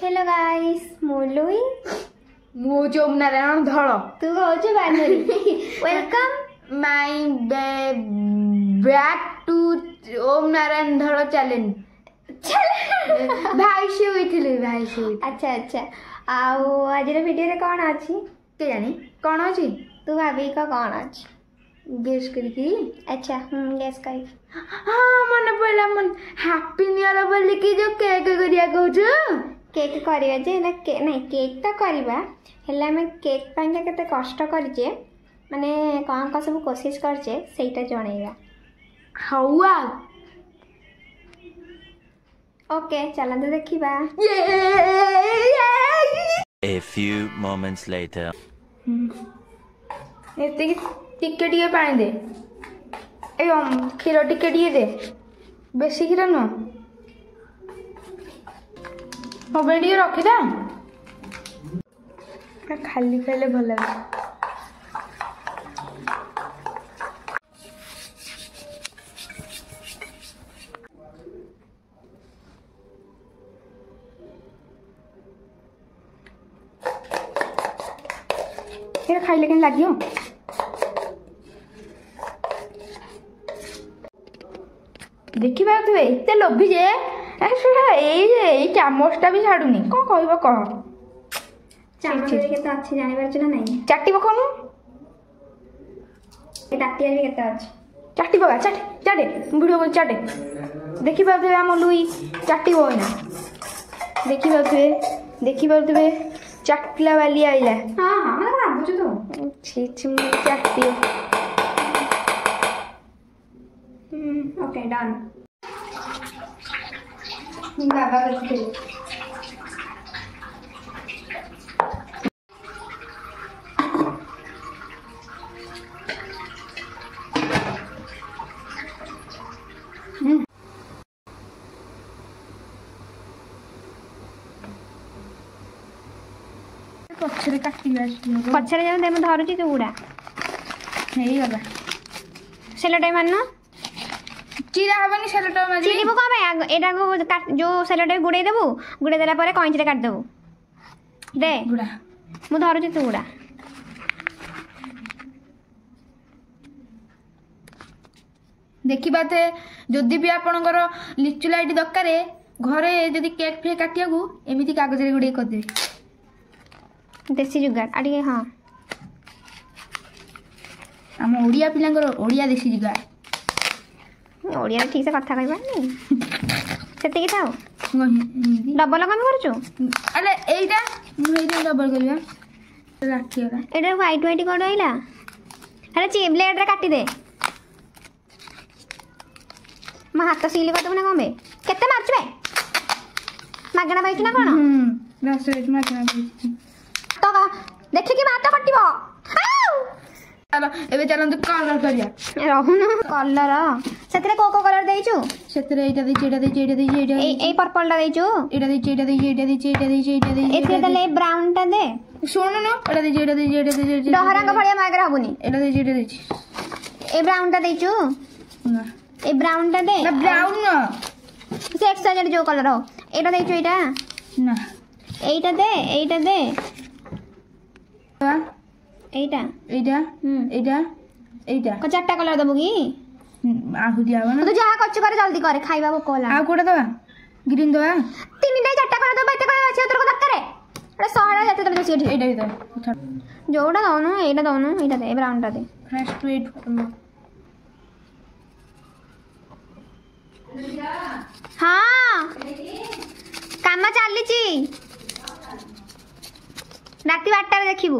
Hello guys मोलुई मु ओम नारायण धल तू कहू बांधरी welcome my back two ohm Narayan धल चैलेंज भाई से हुई भाई से अच्छा अच्छा आउ आज वीडियो रे कौन अच्छी के जानी कौन अच्छी तू भाभी का कौन अच्छी गेस करके अच्छा गेस कर हाँ मन पड़ा मन हैप्पी न्यू ईयर बोली कि जो केक करिया कहू केक करिया जे ना नहीं केक तो करवा हेला मैं केक पाइंका केते कष्ट करजे माने कौन का सब कोशिश करजे सेटा जणैया हौआ ओके चलन तो देखिबा A few moments later एते की टिके टिके पानी दे ए क्षीर टिके टिके दे बेसी क्षीर न मोबाइल टिके रखी दा खाली खाइले भल लगे खाइले केन लागियो देखिबा तू एते लोभी जे ए चामचटा भी छाड़ुनी कौन कहब कह चामच केते अच्छी जानि परछ ना नहीं चाटी पकनु ए टाटिया भी केते अच्छी चाटी पका चाटे वीडियो को चाटे देखि पाउथे हम लुई चाटी होइना देखि पाउथे चाटला वाली आइला हां हां मतलब भाबुछु तो छी छी चाटी ओके डन बाबा करते पछरे काटिबा पछरे जाम देम धरुची तू उडा हेई गला सेलोटाई माननो चिरा हबनी सेलोटा मारी चिरीबो कमे एटा को जो सेलोटाई गुडे देबू गुडे देला परे कॉइंच रे काट देबू दे गुडा मु धरुची तू उडा देखिबाते जदि भी आपनकर लिचु लाइट दरकारे घरे जदि केक फे काटिया को एमिति कागज रे गुडे कर देबे देसी जुगाड़ आड़ी हाँ आम ओडिया पिलांकर ओडिया देसी जुगाड़ ओडिया ठीक से कथा कहि पानी सेते की थाओ डबल कम करछु अरे एइटा मु एइटा डबल करिया राखिया एटा व्हाइट व्हाइट कोड आइला अरे ची ब्लेड रे काटी दे म हाथ सील कर दबना कमे केते मारछु बे मागणा बाइछु ना कोन रास्ते मागणा बाइछु तो देखि कि माता कटिबो चलो एबे चलंतु कलर करिया रहु न कलर सेतरे को कलर देइछु सेतरे एटा दे ए पर्पल टा देइछु एटा दे एथे दले ब्राउन टा दे सुन न एटा दे डहरांग भलिया मागर हबुनी एटा दे ए ब्राउन टा देइछु ना ए ब्राउन टा दे ना ब्राउन न से एक्सचेंज जो कलर हो एटा देइछु एटा ना एटा दे एटा एटा को चारटा कलर दबु की आहु दिया ना तो जहा कच्छ करे जल्दी करे खाइबा को कोला आ कोडा दवा ग्रीन दवा तीन डे चारटा कलर दबा एते कलर अछि तोर को दरकारे अरे सहरा जते तबे दोसी एटा जोडा दउनु एटा दे ब्राउन टा दे फर्स्ट वेट हां काम चलीची राति 8टा रे देखिबू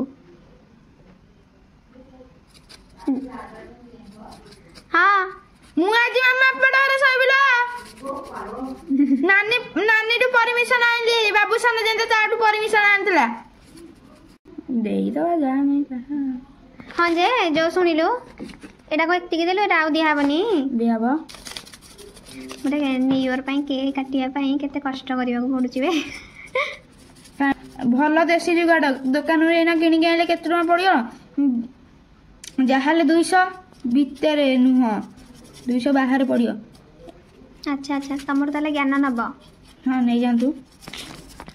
हाँ मु आज मामा पड़ारे सबिला नानी टू परमिशन आइली बाबू सन जेंते ताटू परमिशन आनतला देई दवा जा नहीं कहा हाँ जे जो सुनिलु एटा को एत्ती देलु एटा आउ दिया हबनी दियाबो मते न्यू ईयर पई केक काटिया पई केते कष्ट करिया को पडुची बे भल देसी जुगाड़ दुकान रे ना किनी आइले केते टका पड़ियो जाहाले 200 भितरे नुह 200 बाहर पड़ियो अच्छा अच्छा तमर ताले ज्ञान नब हाँ नहीं जानतु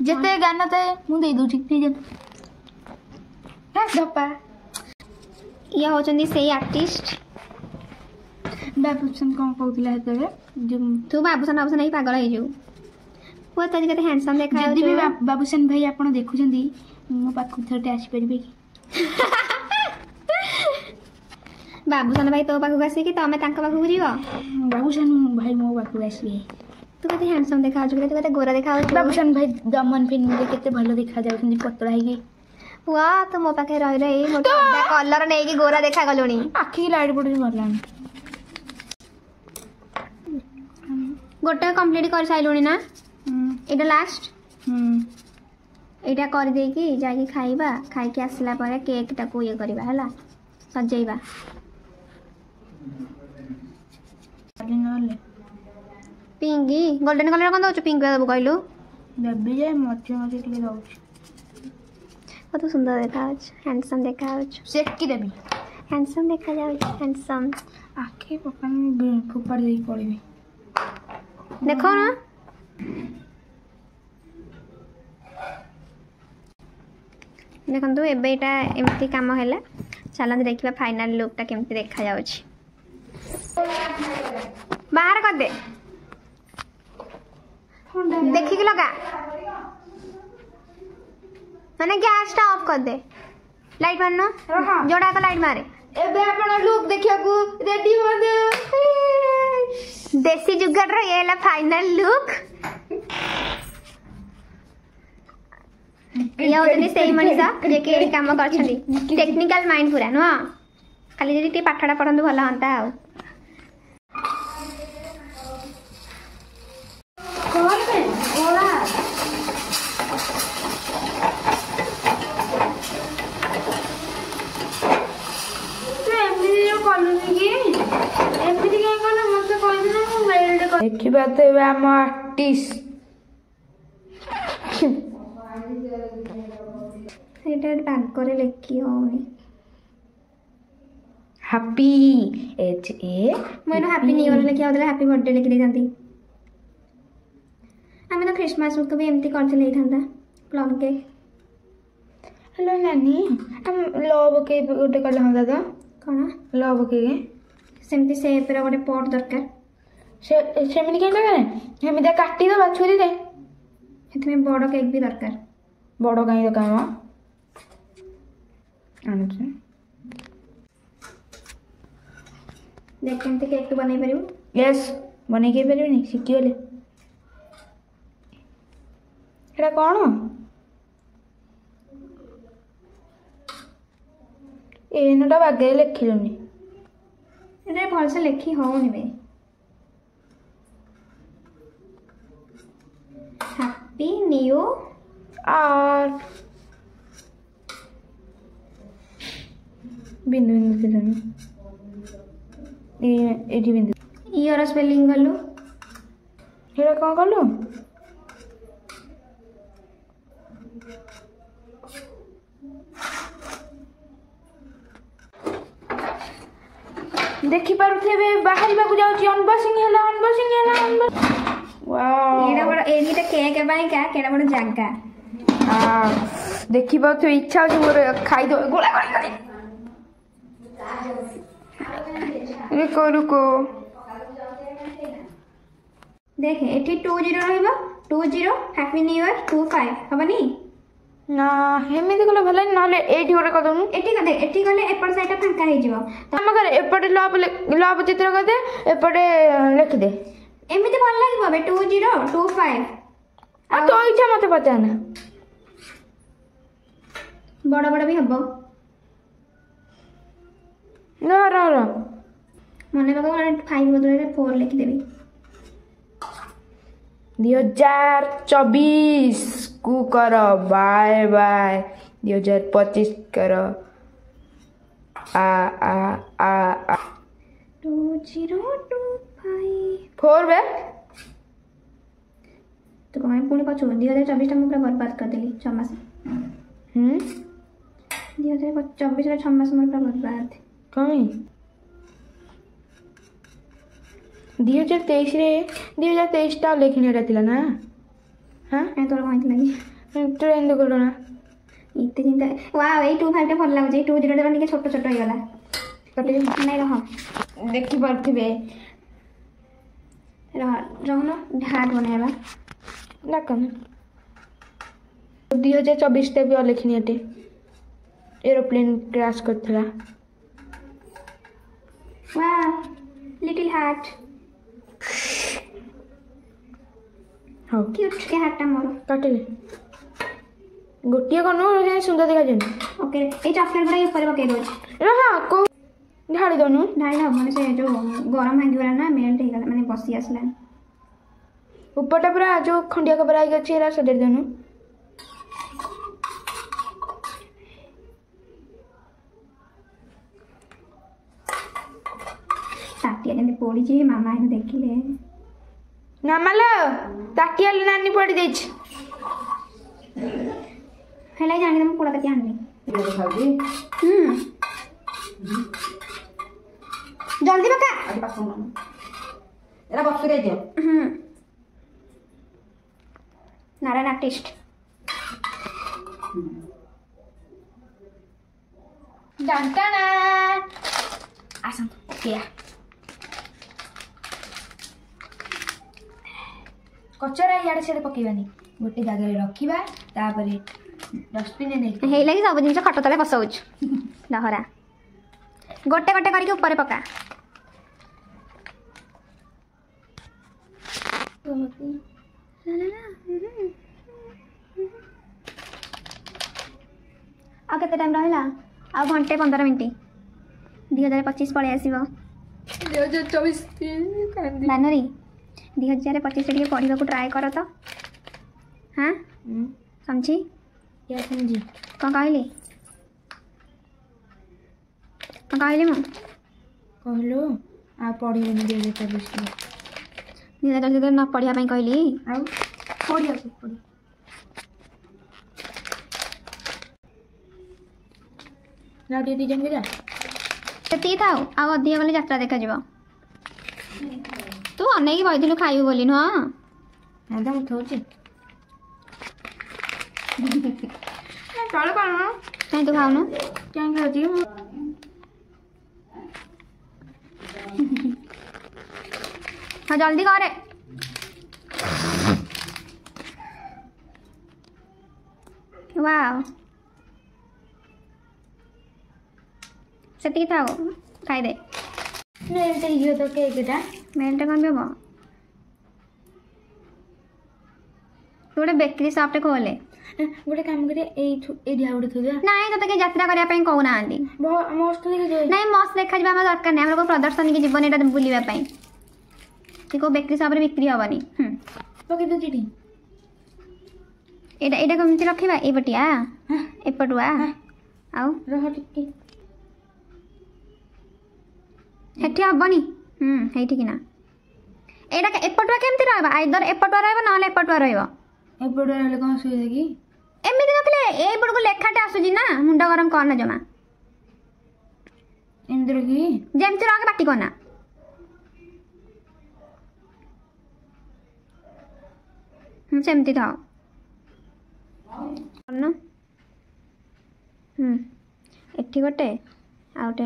ଯେତେ ଜ୍ଞାନ ଥାଏ ମୁଁ ଦେଇ ଦଉଛି ଧପା। ଇଏ ହେଉଛନ୍ତି ସେଇ ଆର୍ଟିଷ୍ଟ। ବାବୁସାନ କ'ଣ କହୁଥିଲା ସେତେବେଳେ ତୁ ବାବୁସାନ ହେଇକି ପାଗଳ ହେଇଯିବୁ। ପୁଅ ତ କେତେ ହ୍ୟାଣ୍ଡସମ୍ ଯଦି ଦେଖାଯାଉଛି। ବି ବାବୁସାନ ଭାଇ ଆପଣ ଦେଖୁଛନ୍ତି ମୋ ପାଖକୁ ଥରଟେ ଆସିପାରିବେ କି? ବାବୁସାନ ଭାଇ ତୋ ପାଖକୁ ଆସିକି ତମେ ତାଙ୍କ ପାଖକୁ ଯିବ? ବାବୁସାନ ଭାଇ ମୋ ପାଖକୁ ଆସିବେ। ତୁ କେତେ ହ୍ୟାଣ୍ଡସମ୍ ଦେଖାଯାଉଛୁ, ତୁ କେତେ ଗୋରା ଦେଖାଯାଉଛୁ। ବାବୁସାନ ଭାଇ ଦମନ ଫିଲ୍ମରେ କେତେ ଭଲ ଦେଖାଯାଉଛନ୍ତି ପତଳା ହେଇକି। ପୁଅ ତୁ ମୋ ପାଖେ ରହି ରହି ଗୋଟେ ଅଧା କଲର ନେଇକି ଗୋରା ଦେଖାଗଲୁଣି। ଆଖିକି ଲାଇଟ୍ ପଡୁଛି ଭଲାଣି। ଗୋଟେ କମ୍ପ୍ଲିଟ୍ କରିସାରିଲୁଣି ନା? ଏଇଟା ଲାଷ୍ଟ। ଏଇଟା କରିଦେଇକି ଯାଇକି ଖାଇବା। ଖାଇକି ଆସିଲା ପରେ କେକ୍ଟାକୁ ଇଏ କରିବା ହେଲା, ସଜେଇବା। ନହେଲେ ପିଙ୍କି ଗୋଲ୍ଡେନ୍ କଲର୍ କ'ଣ ଦେଉଛୁ? ପିଙ୍କ ଦେବୁ କହିଲୁ? ଦେବି ଯେ ମଝିରେ ମଝିରେ ଟିକେ ଦଉଛି। କତ ସୁନ୍ଦର ଦେଖାଯାଉଛି, ହ୍ୟାଣ୍ଡସମ୍ ଦେଖାଯାଉଛି। ସେକି ଦେବି। ହ୍ୟାଣ୍ଡସମ୍ ଦେଖାଯାଉଛି, ହ୍ୟାଣ୍ଡସମ୍। ଆଖି ପକାନି ଫୋପାଡ଼ି ଦେଇକି ପଳେଇବି। ଦେଖ ନା ଦେଖନ୍ତୁ ଏବେ ଏଇଟା ଏମିତି କାମ ହେଲା। ଚାଲନ୍ତୁ ଦେଖିବା ଫାଇନାଲ ଲୁକ୍ଟା କେମିତି ଦେଖାଯାଉଛି। ବାହାର କରିଦେ, ଦେଖିକି ଲଗା, ମାନେ ଗ୍ୟାସଟା ଅଫ୍ କରିଦେ। ଲାଇଟ୍ ମାରୁନ, ଯୋଡ଼ାକ ଲାଇଟ୍ ମାରେ। ଏବେ ଆପଣ ଲୁକ୍ ଦେଖିବାକୁ ରେଡି ହୁଅନ୍ତୁ। ଦେଶୀ ଯୁଗର ଇଏ ହେଲା ଫାଇନାଲ ଲୁକ୍। ଇଏ ହେଉଛନ୍ତି ସେଇ ମଣିଷ ଯିଏକି ଏଠି କାମ କରିଛନ୍ତି। ଟେକ୍ନିକାଲ ମାଇଣ୍ଡ ପୁରା ନୁହଁ, ଖାଲି ଯଦି ଟିକେ ପାଠଟା ପଢ଼ନ୍ତୁ ଭଲ ହୁଅନ୍ତା ଆଉ। ଦେଖିବା ତ ଏବେ ଆମ ଆର୍ଟିଷ୍ଟ। ସେଇଟା ବାଗରେ ଲେଖି ହଉନି। ହାପି ଏଚ୍ ଏ ମୁଁ ଏଇଟା ହାପି ନିଉ ଇୟର ଲେଖି ଆଉଥିଲେ ହାପି ବର୍ଥଡେ ଲେଖି ଦେଇଥାନ୍ତି। ଆମେ ତ ଖ୍ରୀଷ୍ଟମାସକୁ ବି ଏମିତି କରିଥିଲେ ହେଇଥାନ୍ତା ପ୍ଲମ୍ କେକ୍। ହ୍ୟାଲୋ ନାନୀ, ଲଭ୍ କେକ୍ ଗୋଟେ କଲେ ହୁଅନ୍ତା ତ? କ'ଣ ଲଭ୍ କେକ୍ ସେମିତି ସେପ୍ର ଗୋଟେ ପଟ୍ ଦରକାର। ସେମିତି କେମିତି ଦରକାର? ସେମିତି କାଟିଦେବା ଛୁରୀରେ। ସେଥିପାଇଁ ବଡ଼ କେକ୍ ବି ଦରକାର। ବଡ଼ କାହିଁ ଦରକାର ମ? ଆଣୁଛି ଦେଖ କେମିତି କେକ୍ ବନେଇ ପାରିବୁ। ୟେସ୍, ବନେଇକି ପାରିବିନି, ଶିଖିଗଲେ। ଏଇଟା କ'ଣ? ଏନଟା ବାଗେଇ ଲେଖିଲୁନି। ଏଇଟା ଭଲସେ ଲେଖି ହଉନି ବେ। ହାପି ନିଉ আর বিন্দু বিন্দু দিলাম এটি বিন্দু ଇୟର ସ୍ପେଲିଂ କଲୁ। এটা କ'ଣ କଲୁ? ଦେଖିପାରୁଥିବେ ବାହାରିବାକୁ ଯାଉଛି। ଅନବକ୍ସିଂ ହେଲା। ଏଇଟା ବଡ଼ ଏଇଟା କେକ୍ ପାଇଁକା କେଟା ବଡ଼ ଜାଗା। ଦେଖିପାରୁଥିବେ, ଇଚ୍ଛା ହଉଛି ମୋର ଖାଇଦେବ। ଗୋଳା କରି ରୁକୋ ଦେଖେ ଏଠି 20 ରହିବ। 20 ହାପି ନିଉ ଇୟର 25 ହବନି? ନା ଏମିତି କଲେ ଭଲ। ନହେଲେ ଏଇଠି ଗୋଟେ କରିଦେଉନୁ। ଏଠି ଦେଖ, ଏଠି ଗଲେ ଏପଟ ସାଇଡ୍ଟା ଫାଙ୍କା ହେଇଯିବ। ଆମ ଘରେ ଏପଟେ ଲଭ୍ ଚିତ୍ର କରିଦେ, ଏପଟେ ଲେଖିଦେ। ଏମିତି ଭଲ ଲାଗିବ ଏବେ 20 25। ଆଉ ତୋ ଇଚ୍ଛା, ମତେ ପଚାରନା। ବଡ଼ ବଡ଼ ବି ହବ। ରହ ମନେ ପକାଉ 5 ବଦଳରେ 4 ଲେଖିଦେବି। 2024 କୁ କର ବାଏ ବାଏ। 2025 କର ଆ 2025 4 ବେ। ତୁ କ'ଣ ପୁଣି ପଛୁ? 2024ଟା ମୁଁ ପୁରା ବର୍ବାଦ କରିଦେଲି। 6 ମାସ। 2024ରେ 6 ମାସ ମୋର ପୁରା ବର୍ବାଦ। କମି 2023ରେ 2023ଟା ଲେଖିନେଟା ଥିଲା ନା? हाँ तोर कौन लगे ट्रेन देखो ना इतने चिंता वाह ए 25 टा भल लागुचे 20 टा टिके छोट छोट होई गला कटे नहीं रह देखि पारथिबे रहन हाथ बनाएबा ना कम 2024 टे भी लिखनी हटे एरोप्लेन क्रैश करथला वाह लिटिल हार्ट हाँ क्यूट के हार्ट मोर काटिले गोटिए कनु सुंदर देखा जाए ओके ए चॉकलेट गुड़ा ऊपर पके दो हाँ को ढाड़ी दनु ढाई हम माने से जो गरम भांगी वाला ना मेल्ट हे गला माने बसी आसला ऊपरटा पूरा जो खंडिया खबर आई गछि एरा सडेर दनु ताटिया केंदे पोड़ी जे मामा हे देखिले नामालो ताकिया नानी पड़ी देछ हेला जानी तुम पोड़ा ताटिया आनली जल्दी पका एरा बक्स रे दियो नारायण आर्टिस्ट डांटाना आसन किया कचरा इाड़े सियाड़े पकेबानी गोटे जगह रखा तापर डस्टबिन नहीं हेला कि सब जिन खट तले बसौच लहरा गोटे गोटे करके ऊपर पका आ केते टाइम रहिला आ घंटे 15 मिनिट 2025 पळे आसीबो 2024 बानरी 2025 टिके पढ़ा ट्राए कर तो हाँ समझी क्या समझी कौन कहली कौन कहली मु कहलो आ पढ़िबनी 2024 न पढ़िया कहली आउ पढ़िया पढ़ ना डी जन के जा सेती थाउ आ अधिक गले यात्रा देखा जीव तू अनेक बहिलु खाइबु बोली नुह ना तो उठाउची चल कौन कहीं तू खाऊनु क्या खाउची हाँ जल्दी करे वाह सेती थाउ खाई दे नहीं तो ये तो केकटा मेलटा कौन भी हम तू गोटे बेकरी सॉपटे खोले गोटे काम करे ए दिया उड़े थुया नाई तो के यात्रा करिया पई कहू नांदी मस्त देखे जाए नाई मस्त देखा जीवा हमरा दरकार नै हमरा को प्रदर्शन के जीवन एटा बुलिबा पई कि को बेकरी सॉप रे बिक्री हबनी पके तो चिठी एटा एटा कमिति रखिबा ए पटिया ए पटुआ आउ रह टिके हेठी हबनी हेठी किना एटा ए पटुआ केमति रहबा आइदर ए पटुआ रहबा नहले ए पटुआ रहबा ए पटुआ रहले कोन सुई देगी एमिति रखले ए पटको लेखाटे आसुजी ना मुंडा गरम करना जमा एमति रखी जेमति रखे बाटी कोना सेमती था न एठी गोटे आउटे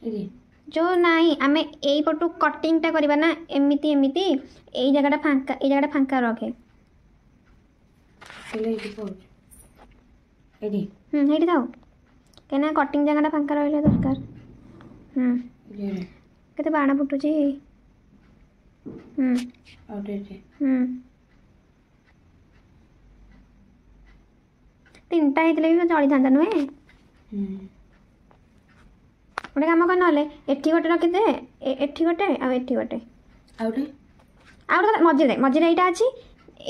एदी जो नाई आमे एई पटु कटिंग टा करबा ना एमिति एमिति एई जगहटा फांका रखे चले एदी पहुंच एदी हेठी थाउ केना कटिंग जगहटा फांका रहले दरकार ये केते बाण फुटुची आउटे जे तीनटा हेतले भी चली थांता नुहे गोटे काम कर ना एठी गोटे रखिदे एठी गोटे आ एठी गोटे आउटे आउट मझे मझे यहाँ अच्छी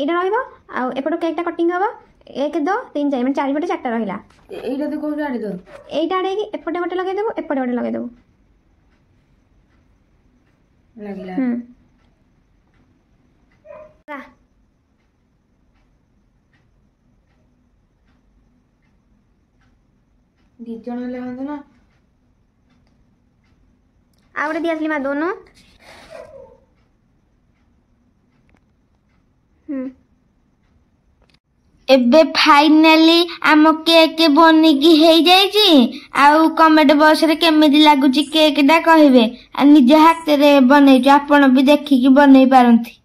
यहाँ रहा आउट केकटा कटिंग हम 1 2 3 4 मैंने 4 पटे 4टा रहा एटा तो कोन आड़े दो एटा आड़े एपटे गोटे लगे देबो एपटे गोटे लगे देबो लागिला दी जण ले हंद ना आउट दी असली मा दोनों एबे फाइनाली आम केक बनिकी हो जाइए। आउ कमेंट बॉक्स रे केमिति लागुची केक टा कहिबे। आ निज हाथ रे बनै आपण भी देखिकी बनै पारंती।